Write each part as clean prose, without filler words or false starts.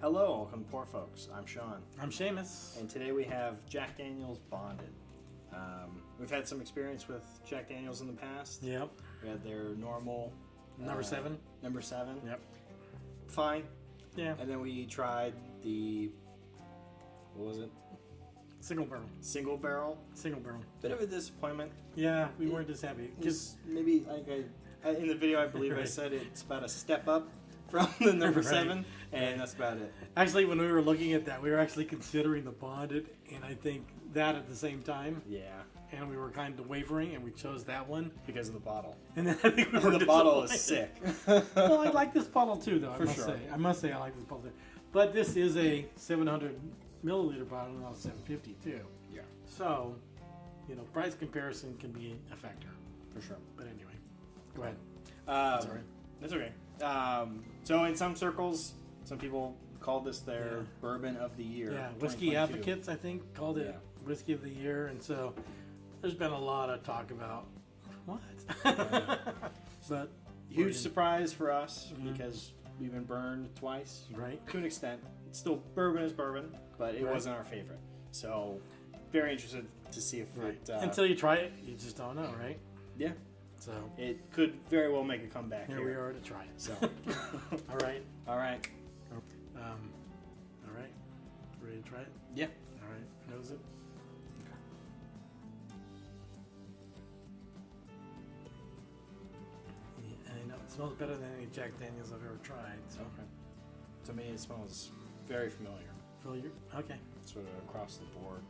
Hello, welcome to Poor Folks. I'm Sean. I'm Seamus. And today we have Jack Daniel's Bonded. We've had some experience with Jack Daniel's in the past. Yep. We had their normal... Number 7. Number 7. Yep. Fine. Yeah. And then we tried the... What was it? Single barrel. Single barrel. Single barrel. Bit of a disappointment. Yeah, we weren't just happy. Just maybe, like in the video, I believe I said it's about a step up from the number 7, and that's about it. Actually, when we were looking at that, we were actually considering the Bonded, and I think that at the same time. Yeah. And we were kind of wavering, and we chose that one. Because of the bottle. And then I think we were The bottle is sick. Well, I like this bottle too, though. For sure. I must say I like this bottle too. But this is a 700 milliliter bottle, not 750 too. Yeah. So, price comparison can be a factor. For sure. But anyway, go ahead. Sorry. That's okay. So in some circles, some people called this their bourbon of the year. Yeah, Whiskey 2022. Advocates, I think, called it Whiskey of the Year. And so there's been a lot of talk about what? But Huge surprise for us because we've been burned twice. Right. To an extent. It's still bourbon is bourbon, but it wasn't our favorite. So very interested to see if it... Until you try it, you just don't know, right? Yeah. So It could very well make a comeback here. here we are to try it. So. All right. All right. All right. Ready to try it? Yeah. All right. Nose it. Yeah, I know it smells better than any Jack Daniels I've ever tried. So, Okay. To me, it smells very familiar. Okay. Sort of across the board.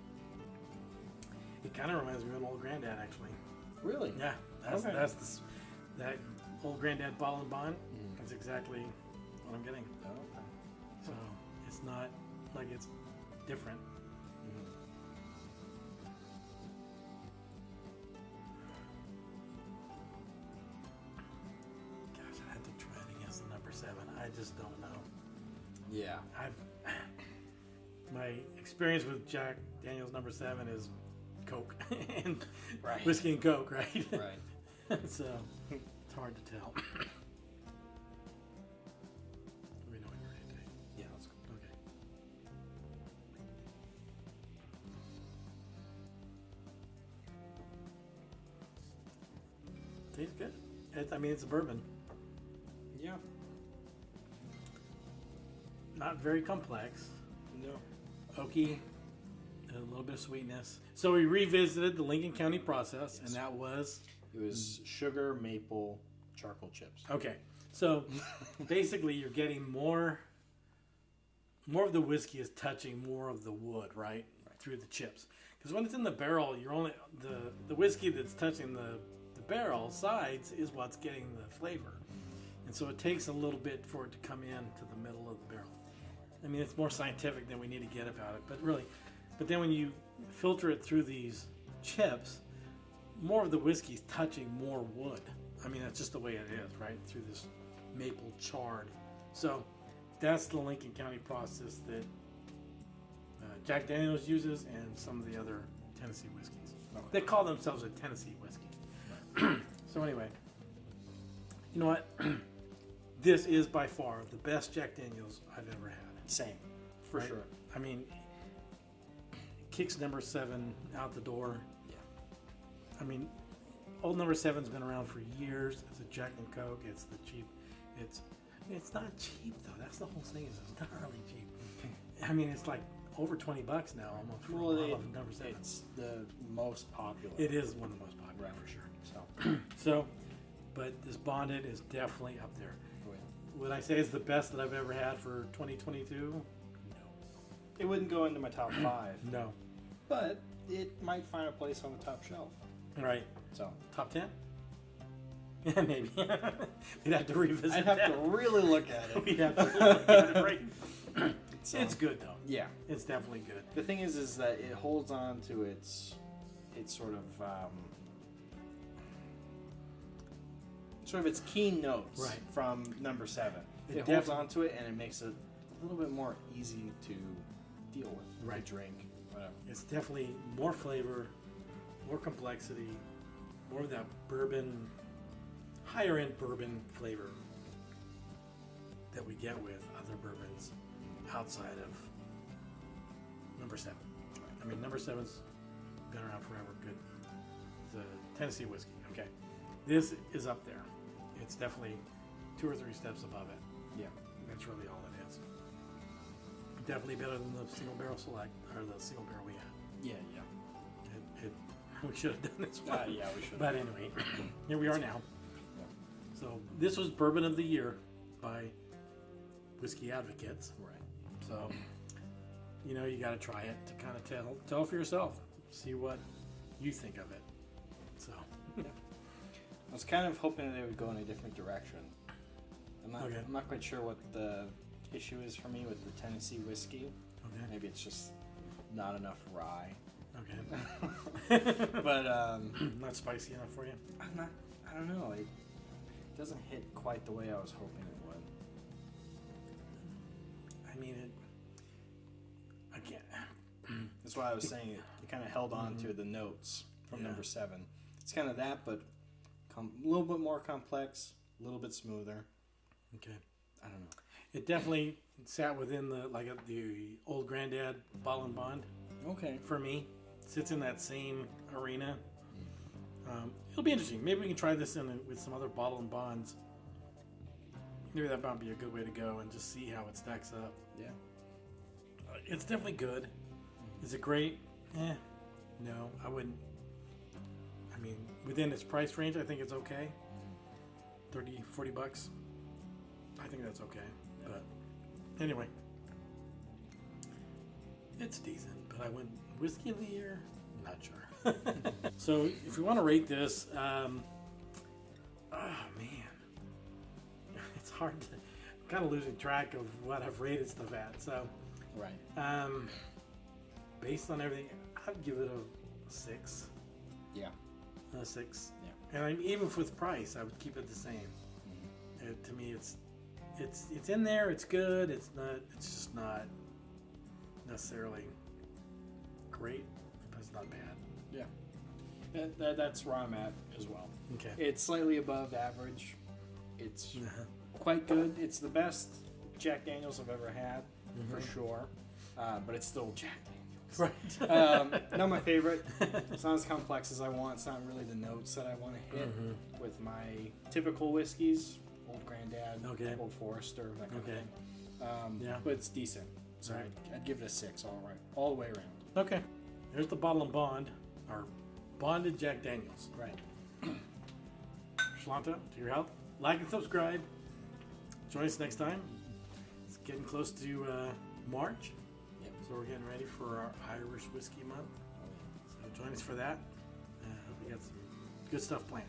It kind of reminds me of an old granddad, actually. Really? Yeah, Okay. that old granddad bottle and bond. That's exactly what I'm getting. Oh, okay. So it's not like it's different. Gosh, I had to try it against the number 7. I just don't know. Yeah. My experience with Jack Daniel's number 7 is Coke and Right. whiskey and Coke, right? Right. So it's hard to tell. We know when you're ready to take. Yeah, let's go. Okay. Tastes good. It's a bourbon. Yeah. Not very complex. No. Oaky. And a little bit of sweetness. So we revisited the Lincoln County process, and that was... It was sugar, maple, charcoal chips. Okay. So basically you're getting more of the whiskey is touching more of the wood, right? Through the chips. Because when it's in the barrel, you're only the whiskey that's touching the barrel sides is what's getting the flavor. And so it takes a little bit for it to come in to the middle of the barrel. I mean, it's more scientific than we need to get about it, but then when you filter it through these chips, more of the whiskey's touching more wood. I mean, that's just the way it is, right? Through this maple charred. So that's the Lincoln County process that Jack Daniel's uses and some of the other Tennessee whiskeys. They call themselves a Tennessee whiskey. So anyway, you know what? This is by far the best Jack Daniel's I've ever had. Same. For Right? sure. I mean, kicks number 7 out the door. Yeah. I mean, old number 7's been around for years. It's a Jack and Coke. It's the cheap. It's not cheap though. That's the whole thing. Is it's not really cheap. I mean, it's like over $20 now almost for a bottle of number 7. It's the most popular. It is one of the most popular Right. for sure. So, So, but this Bonded is definitely up there. go ahead. Would I say it's the best that I've ever had for 2022? It wouldn't go into my top 5, No. but it might find a place on the top shelf. No. Right. So, Top 10? Yeah, maybe. We'd have to revisit I'd have that. to really look at it. We'd have to look at it, right? So, It's good though. yeah. It's definitely good. The thing is that it holds on to its sort of its key notes Right. from number 7. It It holds definitely- on to it, and it makes it a little bit more easy to deal with, Right. to drink, whatever. It's definitely more flavor, more complexity, more of that bourbon, higher end bourbon flavor that we get with other bourbons. outside of number 7. I mean, number 7's been around forever. Good. The Tennessee whiskey. Okay. This is up there. It's definitely 2 or 3 steps above it. Yeah. That's really all it is. Definitely better than the single barrel select or the single barrel we had. Yeah, yeah. We should have done this one. Yeah, we should. But anyway, here we are now. Yeah. So this was Bourbon of the Year by Whiskey Advocates. Right. So, you know, you got to try it to kind of tell for yourself. See what you think of it. So, I was kind of hoping they would go in a different direction. Okay. I'm not quite sure what the issue is for me with the Tennessee whiskey. okay. Maybe it's just not enough rye. Okay. But Not spicy enough for you? I don't know. It doesn't hit quite the way I was hoping it would. I mean, again. That's why I was saying it kind of held on to the notes from Yeah. number 7. It's kind of that, but a little bit more complex, a little bit smoother. Okay. I don't know. It definitely sat within the old granddad bottle and bond Okay. for me. Sits in that same arena. It'll be interesting. Maybe we can try this with some other bottle and bonds. Maybe that might be a good way to go and just see how it stacks up. Yeah. It's definitely good. Is it great? No, I wouldn't. I mean, within its price range, I think it's okay. 30, 40 bucks. I think that's okay. But anyway, it's decent. But I wouldn't. Whiskey of the Year? Not sure. So if you want to rate this, oh man, it's hard to. I'm kind of losing track of what I've rated stuff at. So. Right. Based on everything, I'd give it a 6. Yeah. A 6. Yeah. And even with price, I would keep it the same. To me, it's in there. It's good. It's just not necessarily great, but it's not bad. Yeah. That's where I'm at as well. Okay. It's slightly above average. It's quite good. It's the best Jack Daniels I've ever had, for sure. But it's still Jack Daniels. Right. Not my favorite. It's not as complex as I want. It's not really the notes that I want to hit with my typical whiskeys. Old Grandad, Okay. Old Forester, that kind Okay. of thing. Yeah. But it's decent. So Right. I'd give it a 6 all the way around. Okay. There's the bottle and bond, or bonded Jack Daniels. Right. Shalanta, to your health. Like and subscribe. Join us next time. It's getting close to March. Yep. So we're getting ready for our Irish Whiskey Month. So join us for that. We got some good stuff planned.